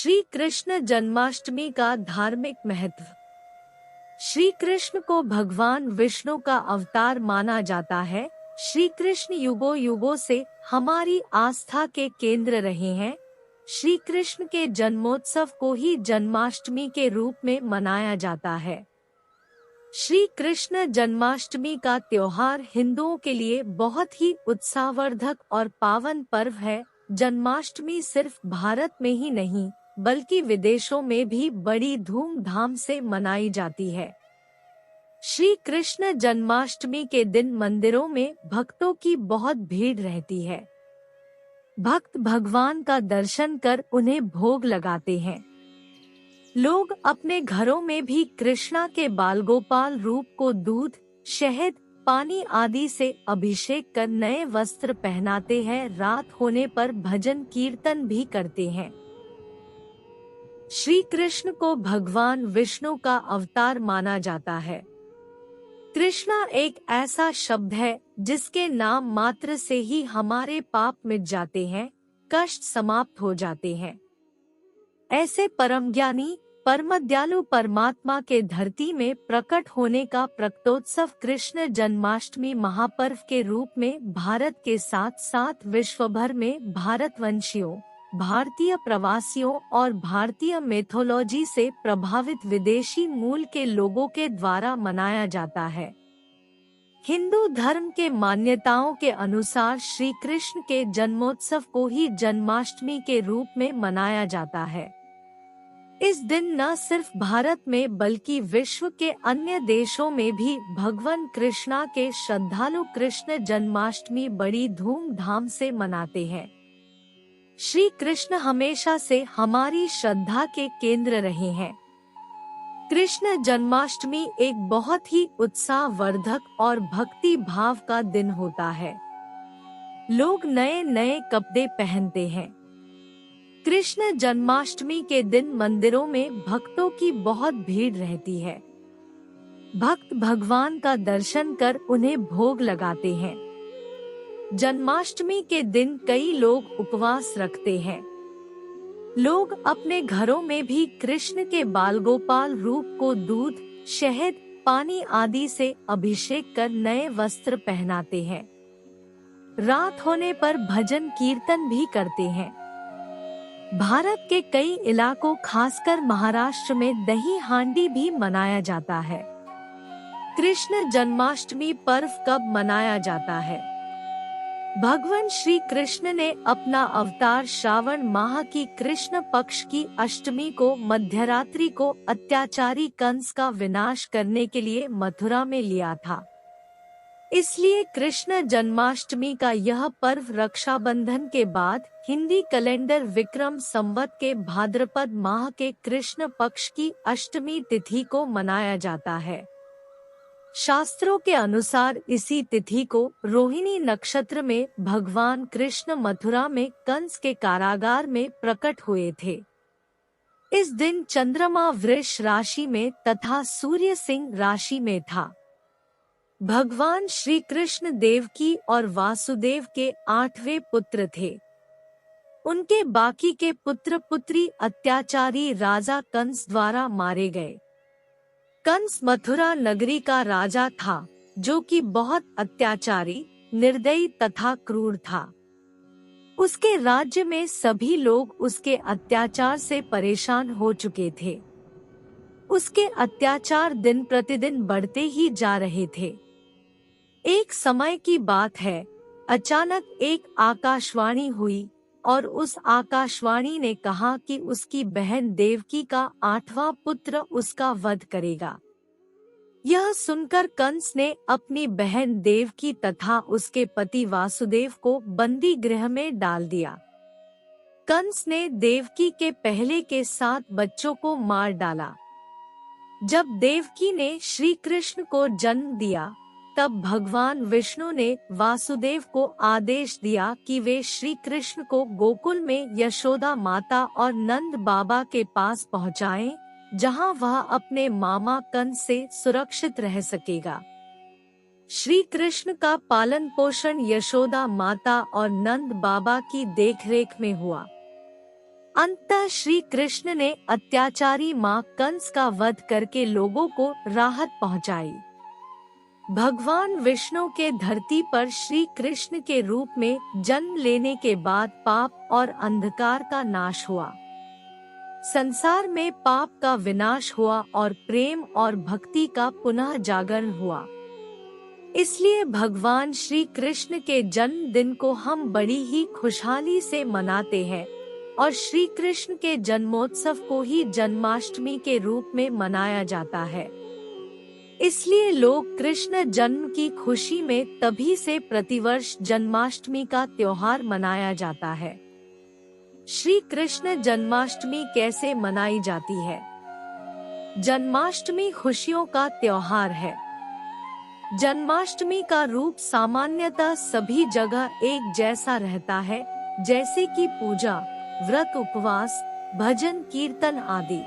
श्री कृष्ण जन्माष्टमी का धार्मिक महत्व। श्री कृष्ण को भगवान विष्णु का अवतार माना जाता है। श्री कृष्ण युगों युगों से हमारी आस्था के केंद्र रहे हैं। श्री कृष्ण के जन्मोत्सव को ही जन्माष्टमी के रूप में मनाया जाता है। श्री कृष्ण जन्माष्टमी का त्योहार हिंदुओं के लिए बहुत ही उत्साहवर्धक और पावन पर्व है। जन्माष्टमी सिर्फ भारत में ही नहीं बल्कि विदेशों में भी बड़ी धूमधाम से मनाई जाती है। श्री कृष्ण जन्माष्टमी के दिन मंदिरों में भक्तों की बहुत भीड़ रहती है। भक्त भगवान का दर्शन कर उन्हें भोग लगाते हैं। लोग अपने घरों में भी कृष्णा के बालगोपाल रूप को दूध, शहद, पानी आदि से अभिषेक कर नए वस्त्र पहनाते हैं। रात होने पर भजन कीर्तन भी करते हैं। श्री कृष्ण को भगवान विष्णु का अवतार माना जाता है। कृष्णा एक ऐसा शब्द है जिसके नाम मात्र से ही हमारे पाप मिट जाते हैं, कष्ट समाप्त हो जाते हैं। ऐसे परम ज्ञानी परम दयालु परमात्मा के धरती में प्रकट होने का प्रकटोत्सव कृष्ण जन्माष्टमी महापर्व के रूप में भारत के साथ साथ विश्व भर में भारतवंशियों, भारतीय प्रवासियों और भारतीय मिथोलॉजी से प्रभावित विदेशी मूल के लोगों के द्वारा मनाया जाता है। हिंदू धर्म के मान्यताओं के अनुसार श्री कृष्ण के जन्मोत्सव को ही जन्माष्टमी के रूप में मनाया जाता है। इस दिन न सिर्फ भारत में बल्कि विश्व के अन्य देशों में भी भगवान कृष्णा के श्रद्धालु कृष्ण जन्माष्टमी बड़ी धूमधाम से मनाते हैं। श्री कृष्ण हमेशा से हमारी श्रद्धा के केंद्र रहे हैं। कृष्ण जन्माष्टमी एक बहुत ही उत्साहवर्धक और भक्ति भाव का दिन होता है। लोग नए नए कपड़े पहनते हैं। कृष्ण जन्माष्टमी के दिन मंदिरों में भक्तों की बहुत भीड़ रहती है। भक्त भगवान का दर्शन कर उन्हें भोग लगाते हैं। जन्माष्टमी के दिन कई लोग उपवास रखते हैं। लोग अपने घरों में भी कृष्ण के बालगोपाल रूप को दूध, शहद, पानी आदि से अभिषेक कर नए वस्त्र पहनाते हैं। रात होने पर भजन कीर्तन भी करते हैं। भारत के कई इलाकों खासकर महाराष्ट्र में दही हांडी भी मनाया जाता है। कृष्ण जन्माष्टमी पर्व कब मनाया जाता है? भगवान श्री कृष्ण ने अपना अवतार श्रावण माह की कृष्ण पक्ष की अष्टमी को मध्यरात्रि को अत्याचारी कंस का विनाश करने के लिए मथुरा में लिया था। इसलिए कृष्ण जन्माष्टमी का यह पर्व रक्षाबंधन के बाद हिंदी कैलेंडर विक्रम संवत के भाद्रपद माह के कृष्ण पक्ष की अष्टमी तिथि को मनाया जाता है। शास्त्रों के अनुसार इसी तिथि को रोहिणी नक्षत्र में भगवान कृष्ण मथुरा में कंस के कारागार में प्रकट हुए थे। इस दिन चंद्रमा वृष राशि में तथा सूर्य सिंह राशि में था। भगवान श्री कृष्ण देवकी और वासुदेव के 8वें पुत्र थे। उनके बाकी के पुत्र पुत्री अत्याचारी राजा कंस द्वारा मारे गए। कंस मथुरा नगरी का राजा था, जो कि बहुत अत्याचारी, निर्दयी तथा क्रूर था। उसके राज्य में सभी लोग उसके अत्याचार से परेशान हो चुके थे। उसके अत्याचार दिन प्रतिदिन बढ़ते ही जा रहे थे। एक समय की बात है, अचानक एक आकाशवाणी हुई और उस आकाशवाणी ने कहा कि उसकी बहन देवकी का 8वां पुत्र उसका वध करेगा। यह सुनकर कंस ने अपनी बहन देवकी तथा उसके पति वासुदेव को बंदी गृह में डाल दिया। कंस ने देवकी के पहले के 7 बच्चों को मार डाला। जब देवकी ने श्री कृष्ण को जन्म दिया, तब भगवान विष्णु ने वासुदेव को आदेश दिया कि वे श्री कृष्ण को गोकुल में यशोदा माता और नंद बाबा के पास पहुंचाएं, जहां वह अपने मामा कंस से सुरक्षित रह सकेगा। श्री कृष्ण का पालन पोषण यशोदा माता और नंद बाबा की देखरेख में हुआ। अंततः श्री कृष्ण ने अत्याचारी मां कंस का वध करके लोगों को राहत पहुंचाई। भगवान विष्णु के धरती पर श्री कृष्ण के रूप में जन्म लेने के बाद पाप और अंधकार का नाश हुआ। संसार में पाप का विनाश हुआ और प्रेम और भक्ति का पुनः जागरण हुआ। इसलिए भगवान श्री कृष्ण के जन्मदिन को हम बड़ी ही खुशहाली से मनाते हैं और श्री कृष्ण के जन्मोत्सव को ही जन्माष्टमी के रूप में मनाया जाता है। इसलिए लोग कृष्ण जन्म की खुशी में तभी से प्रतिवर्ष जन्माष्टमी का त्योहार मनाया जाता है। श्री कृष्ण जन्माष्टमी कैसे मनाई जाती है? जन्माष्टमी खुशियों का त्योहार है। जन्माष्टमी का रूप सामान्यतः सभी जगह एक जैसा रहता है, जैसे कि पूजा, व्रत, उपवास, भजन, कीर्तन आदि।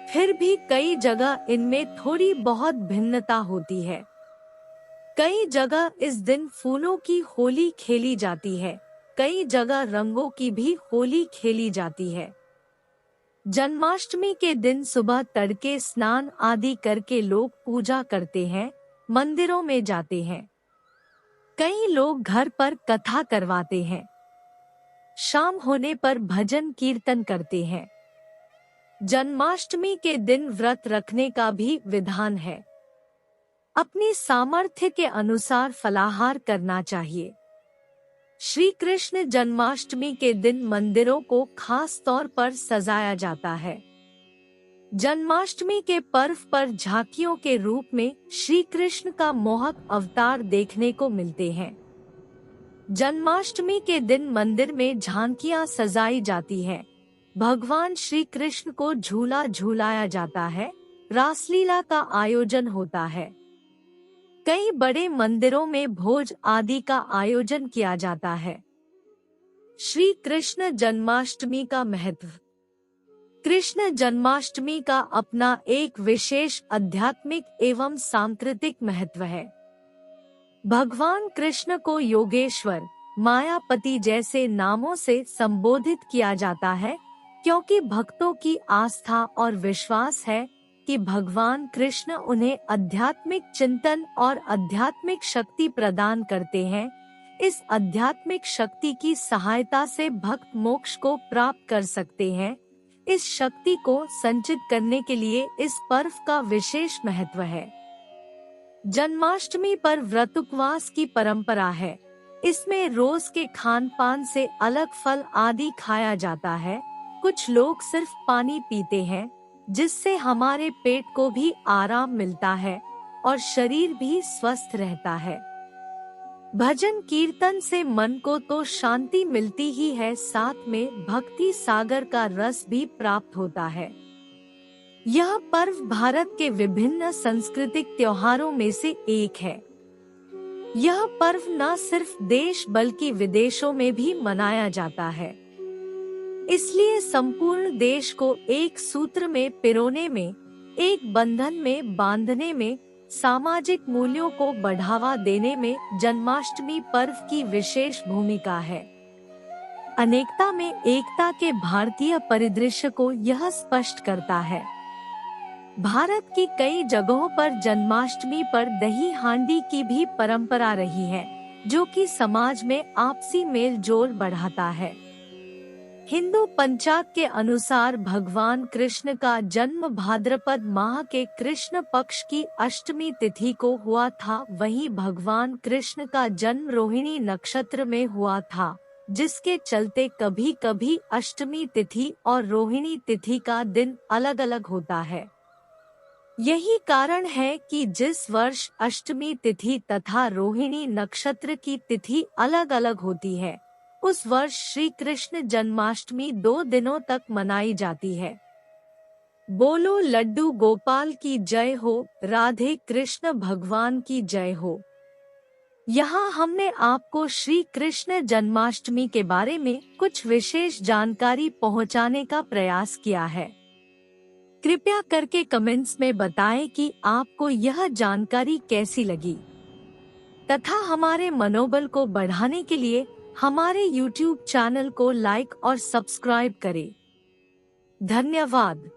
फिर भी कई जगह इनमें थोड़ी बहुत भिन्नता होती है। कई जगह इस दिन फूलों की होली खेली जाती है, कई जगह रंगों की भी होली खेली जाती है। जन्माष्टमी के दिन सुबह तड़के स्नान आदि करके लोग पूजा करते हैं, मंदिरों में जाते हैं। कई लोग घर पर कथा करवाते हैं। शाम होने पर भजन कीर्तन करते हैं। जन्माष्टमी के दिन व्रत रखने का भी विधान है। अपनी सामर्थ्य के अनुसार फलाहार करना चाहिए। श्री कृष्ण जन्माष्टमी के दिन मंदिरों को खास तौर पर सजाया जाता है। जन्माष्टमी के पर्व पर झांकियों के रूप में श्री कृष्ण का मोहक अवतार देखने को मिलते हैं। जन्माष्टमी के दिन मंदिर में झांकियां सजाई जाती है, भगवान श्री कृष्ण को झूला झूलाया जाता है, रासलीला का आयोजन होता है। कई बड़े मंदिरों में भोज आदि का आयोजन किया जाता है। श्री कृष्ण जन्माष्टमी का महत्व। कृष्ण जन्माष्टमी का अपना एक विशेष आध्यात्मिक एवं सांस्कृतिक महत्व है। भगवान कृष्ण को योगेश्वर, मायापति जैसे नामों से संबोधित किया जाता है, क्योंकि भक्तों की आस्था और विश्वास है कि भगवान कृष्ण उन्हें आध्यात्मिक चिंतन और आध्यात्मिक शक्ति प्रदान करते हैं। इस आध्यात्मिक शक्ति की सहायता से भक्त मोक्ष को प्राप्त कर सकते हैं। इस शक्ति को संचित करने के लिए इस पर्व का विशेष महत्व है। जन्माष्टमी पर व्रत उपवास की परंपरा है। इसमें रोज के खान पान से अलग फल आदि खाया जाता है। कुछ लोग सिर्फ पानी पीते हैं, जिससे हमारे पेट को भी आराम मिलता है और शरीर भी स्वस्थ रहता है। भजन कीर्तन से मन को तो शांति मिलती ही है, साथ में भक्ति सागर का रस भी प्राप्त होता है। यह पर्व भारत के विभिन्न सांस्कृतिक त्योहारों में से एक है। यह पर्व न सिर्फ देश बल्कि विदेशों में भी मनाया जाता है। इसलिए संपूर्ण देश को एक सूत्र में पिरोने में, एक बंधन में बांधने में, सामाजिक मूल्यों को बढ़ावा देने में जन्माष्टमी पर्व की विशेष भूमिका है। अनेकता में एकता के भारतीय परिदृश्य को यह स्पष्ट करता है। भारत की कई जगहों पर जन्माष्टमी पर दही हांडी की भी परंपरा रही है, जो कि समाज में आपसी मेल जोल बढ़ाता है। हिंदू पंचांग के अनुसार भगवान कृष्ण का जन्म भाद्रपद माह के कृष्ण पक्ष की अष्टमी तिथि को हुआ था। वहीं भगवान कृष्ण का जन्म रोहिणी नक्षत्र में हुआ था, जिसके चलते कभी कभी अष्टमी तिथि और रोहिणी तिथि का दिन अलग अलग होता है। यही कारण है कि जिस वर्ष अष्टमी तिथि तथा रोहिणी नक्षत्र की तिथि अलग अलग होती है, उस वर्ष श्री कृष्ण जन्माष्टमी 2 दिनों तक मनाई जाती है। बोलो लड्डू गोपाल की जय हो, राधे कृष्ण भगवान की जय हो। यहाँ हमने आपको श्री कृष्ण जन्माष्टमी के बारे में कुछ विशेष जानकारी पहुँचाने का प्रयास किया है। कृपया करके कमेंट्स में बताएं कि आपको यह जानकारी कैसी लगी तथा हमारे मनोबल को बढ़ाने के लिए हमारे YouTube चैनल को लाइक और सब्सक्राइब करें। धन्यवाद।